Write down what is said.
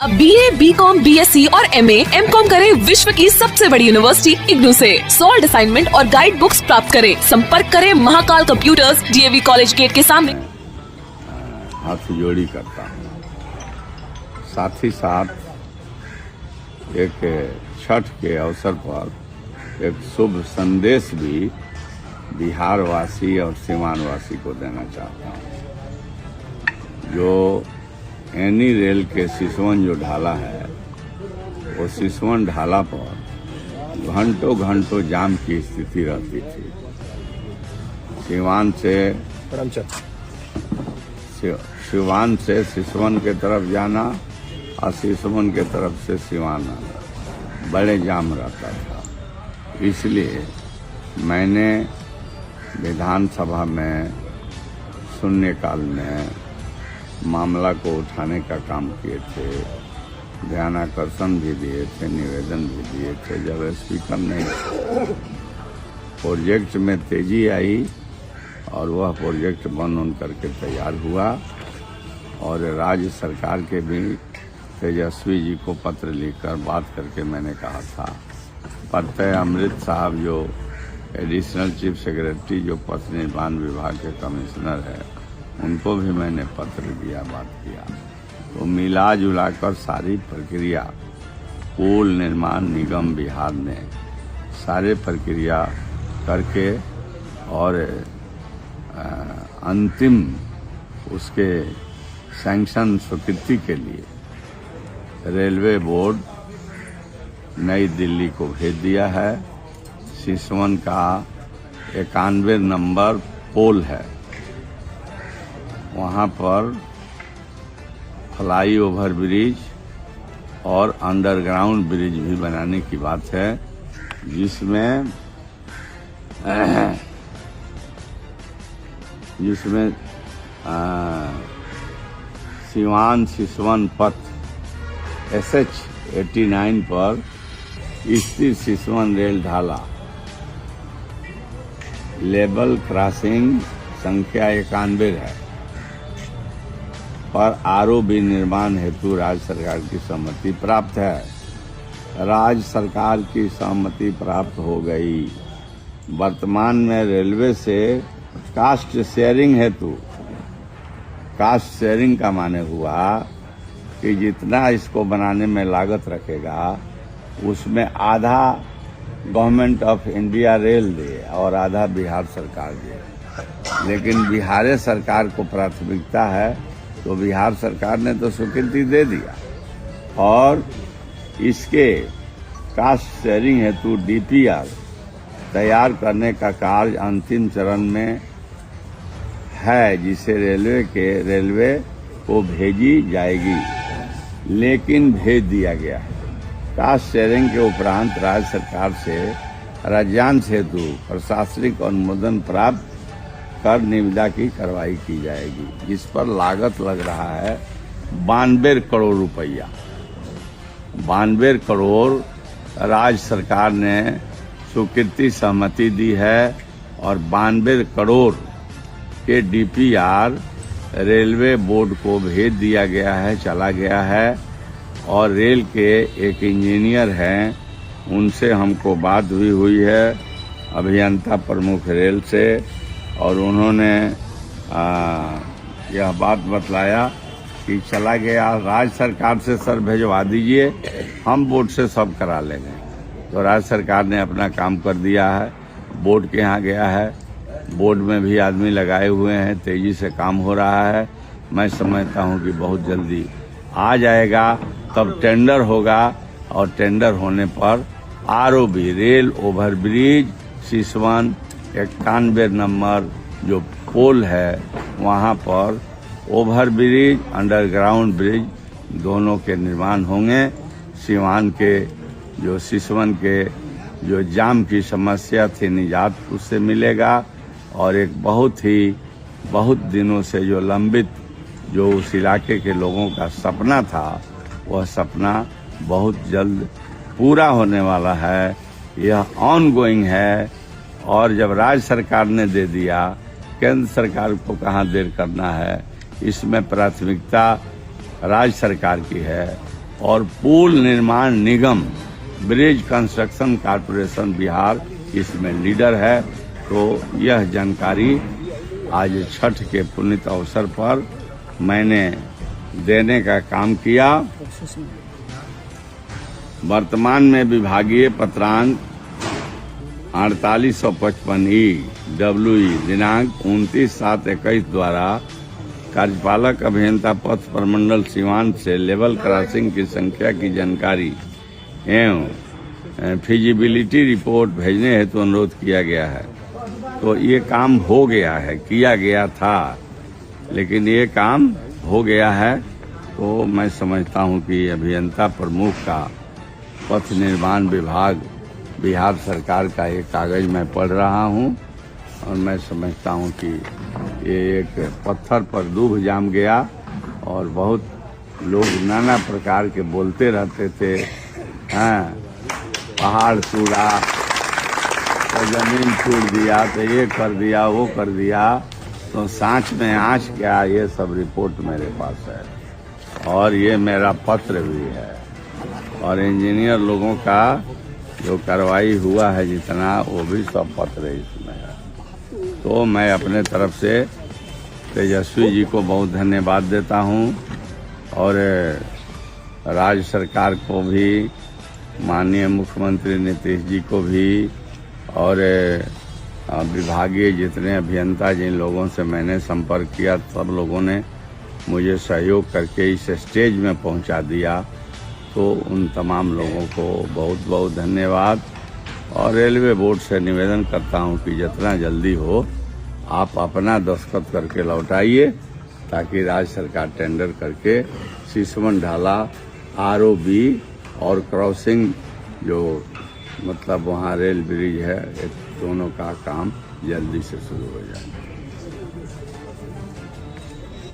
अब BA, BCom, BSc और MA, MCom करें विश्व की सबसे बड़ी यूनिवर्सिटी इग्नू से। सॉल्ड असाइनमेंट और गाइड बुक्स प्राप्त करें। संपर्क करें Mahakal computers, DAV college gate के सामने। हाथ जोड़ी करता हूँ। साथ ही साथ एक छठ के अवसर पर एक शुभ संदेश भी बिहार वासी और सीमांत वासी को देना चाहता हूँ। जो एनी रेल के सिसवन जो ढाला है, वो सिसवन ढाला पर घंटों घंटों जाम की स्थिति रहती थी। सिवान से सिसवन के तरफ जाना और सिसवन के तरफ से सिवान आना बड़े जाम रहता था। इसलिए मैंने विधानसभा में शून्यकाल में मामला को उठाने का काम किए थे, ध्यानाकर्षण भी दिए थे, निवेदन भी दिए थे। जब स्पीकर ने प्रोजेक्ट में तेजी आई और वह प्रोजेक्ट बन करके तैयार हुआ और राज्य सरकार के भी तेजस्वी जी को पत्र लिखकर बात करके मैंने कहा था। प्रत्यय अमृत साहब जो एडिशनल चीफ सेक्रेटरी जो पथ निर्माण विभाग के कमिश्नर है, उनको भी मैंने पत्र दिया, बात किया। तो मिला जुला कर सारी प्रक्रिया पुल निर्माण निगम बिहार ने सारे प्रक्रिया करके और अंतिम उसके सैंक्शन स्वीकृति के लिए रेलवे बोर्ड नई दिल्ली को भेज दिया है। सिसवन का 91 नंबर पोल है, वहाँ पर फ्लाई ओवर ब्रिज और अंडरग्राउंड ब्रिज भी बनाने की बात है, जिसमें सिवान सिसवन पथ SH 89 पर स्थित सिसवन रेल ढाला लेवल क्रॉसिंग संख्या 91 है पर ROB निर्माण हेतु राज्य सरकार की सहमति प्राप्त है। राज्य सरकार की सहमति प्राप्त हो गई। वर्तमान में रेलवे से कास्ट शेयरिंग हेतु, कास्ट शेयरिंग का माने हुआ कि जितना इसको बनाने में लागत रखेगा उसमें आधा गवर्नमेंट ऑफ इंडिया रेल दे और आधा बिहार सरकार दे। लेकिन बिहार सरकार को प्राथमिकता है, तो बिहार सरकार ने तो स्वीकृति दे दिया और इसके कास्ट शेयरिंग हेतु DPR तैयार करने का कार्य अंतिम चरण में है, जिसे रेलवे को भेजी जाएगी। लेकिन भेज दिया गया है। कास्ट शेयरिंग के उपरांत राज्य सरकार से राज्यांश हेतु प्रशासनिक अनुमोदन प्राप्त कर निविदा की कार्रवाई की जाएगी, जिस पर लागत लग रहा है 92 करोड़ रुपया। 92 करोड़ राज्य सरकार ने स्वीकृति सहमति दी है और 92 करोड़ के DPR रेलवे बोर्ड को भेज दिया गया है, चला गया है। और रेल के एक इंजीनियर हैं, उनसे हमको बात भी हुई है, अभियंता प्रमुख रेल से, और उन्होंने यह बात बतलाया कि चला गया। राज्य सरकार से सर भेजवा दीजिए, हम बोर्ड से सब करा लेंगे। तो राज्य सरकार ने अपना काम कर दिया है, बोर्ड के यहाँ गया है, बोर्ड में भी आदमी लगाए हुए हैं, तेजी से काम हो रहा है। मैं समझता हूँ कि बहुत जल्दी आ जाएगा, तब टेंडर होगा और टेंडर होने पर ROB rail overbridge Siswan 91 number जो पोल है, वहाँ पर ओवरब्रिज अंडरग्राउंड ब्रिज दोनों के निर्माण होंगे। सिवान के जो सिसवन के जो जाम की समस्या थी, निजात उससे मिलेगा और एक बहुत दिनों से जो लंबित जो उस इलाके के लोगों का सपना था, वह सपना बहुत जल्द पूरा होने वाला है। यह ऑनगोइंग है और जब राज्य सरकार ने दे दिया, केंद्र सरकार को कहाँ देर करना है। इसमें प्राथमिकता राज्य सरकार की है और पुल निर्माण निगम ब्रिज कंस्ट्रक्शन कॉरपोरेशन बिहार इसमें लीडर है। तो यह जानकारी आज छठ के पुण्य अवसर पर मैंने देने का काम किया। वर्तमान में विभागीय पत्रांक 4855 WE दिनांक 29/7/21 द्वारा कार्यपालक अभियंता पथ प्रमंडल सीवान से लेवल क्रॉसिंग की संख्या की जानकारी एवं फिजिबिलिटी रिपोर्ट भेजने हेतु अनुरोध किया गया है। तो ये काम हो गया है, किया गया था, लेकिन ये काम हो गया है। तो मैं समझता हूँ कि अभियंता प्रमुख का पथ निर्माण विभाग बिहार सरकार का एक कागज मैं पढ़ रहा हूँ और मैं समझता हूँ कि ये एक पत्थर पर दूब जाम गया और बहुत लोग नाना प्रकार के बोलते रहते थे। हाँ, पहाड़ टूटा तो जमीन छूट दिया, तो ये कर दिया, वो कर दिया। तो सांच में आँच क्या, ये सब रिपोर्ट मेरे पास है और ये मेरा पत्र भी है और इंजीनियर लोगों का जो कार्रवाई हुआ है जितना, वो भी सब पत्र इसमें है। तो मैं अपने तरफ से तेजस्वी जी को बहुत धन्यवाद देता हूँ और राज्य सरकार को भी, माननीय मुख्यमंत्री नीतीश जी को भी और विभागीय जितने अभियंता जिन लोगों से मैंने संपर्क किया, सब लोगों ने मुझे सहयोग करके इस स्टेज में पहुंचा दिया। तो उन तमाम लोगों को बहुत बहुत धन्यवाद। और रेलवे बोर्ड से निवेदन करता हूं कि जितना जल्दी हो आप अपना दस्तखत करके लौटाइए, ताकि राज्य सरकार टेंडर करके सिसवन ढाला ROB और क्रॉसिंग जो मतलब वहाँ रेल ब्रिज है, दोनों का काम जल्दी से शुरू हो जाए।